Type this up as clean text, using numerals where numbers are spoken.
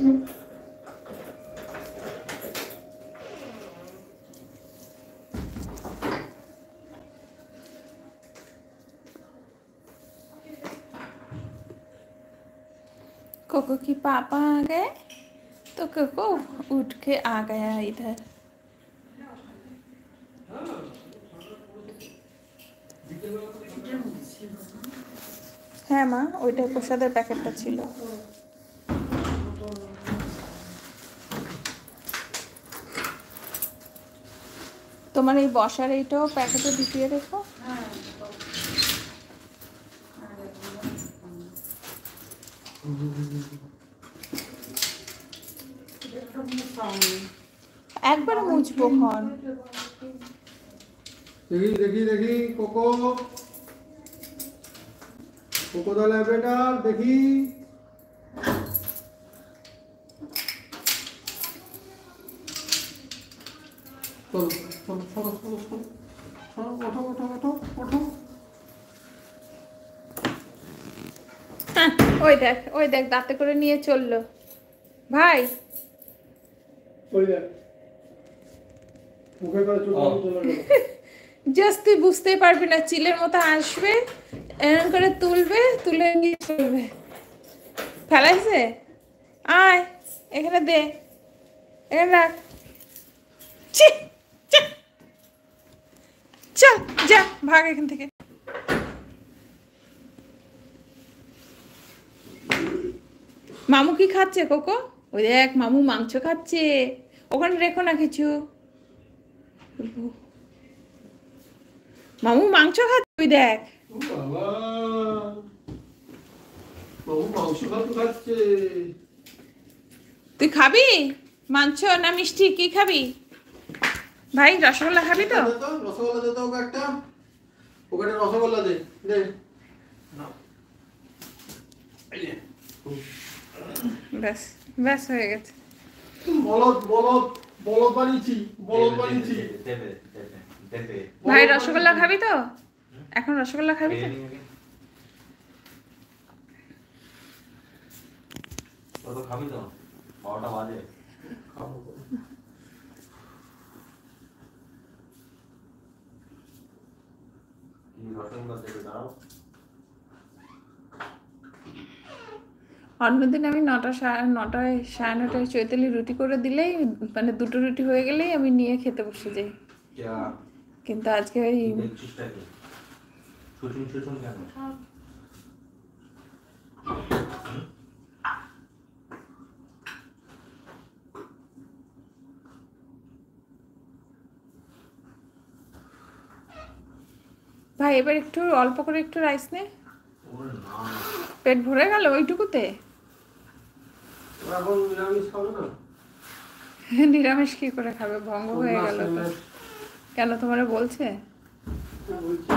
Cocoa की पापा आ गए तो कोको उठ के आ गया इधर। হ্যাঁ মা, ওইটাই প্রসাদের প্যাকেটটা ছিল। তোমার এই বসার এইটাও প্যাকেটে ঢুকিয়ে রেখো। একবার মুছবো খন। দেখি দেখি দেখি কোকো কোকো দা ল্যাবরেটর দেখি। চলো চলো চলো চলো চলো চলো, ওঠো ওঠো ওঠো ওঠো। ওই দেখ দাঁতে করে নিয়ে চললো ভাই। ওই দেখ মুখে করে চলে গেল। জাস্ট তুই বুঝতেই পারবি না, চিলের মতো আসবে, এরকম করে তুলবে, তুলে নিয়ে চলবে। ফেলাইছে? আয় এখানে দে, এখানে রাখ। চল যা, ভাগ এখান থেকে। মামু কি খাচ্ছে কোকো? ওই দেখ মামু মাংস খাচ্ছে, ওখানে রেখো না কিছু। মামু মাংস খাচ্ছে, ওই দেখ। বাবা বাবু মাংস খাচ্ছে। তুই খাবি মাংস না মিষ্টি, কি খাবি ভাই? রসগোল্লা খাবি তো? রসগোল্লা দে তো ওকে একটা, ওকে একটা রসগোল্লা দে দে। ব্যাস ব্যাস হয়ে গেছে। বলদ বলদ বলদ বানিয়েছি, বলদ বানিয়েছি। ভাই রসগোল্লা খাবি তো? এখন রসগোল্লা খাবি তো? খাবি তো? 12টা বাজে। খাবো। কি রসগোল্লা দেবে দাঁড়াও। অন্যদিন আমি 9টায় 9:30 চৈতালি রুটি করে দিলেই, মানে 2টো রুটি হয়ে গেলেই আমি নিয়ে খেতে বসে যাই। কিন্তু আজকে ওই ভাই এবার একটু অল্প করে একটু রাইস নে, পেট ভরে গেল ওইটুকুতে। নিরামিষ খাবে না? নিরামিষ কি করে খাবে? ভঙ্গ হয়ে গেল তো। কেন তোমারে বলছে? বলছি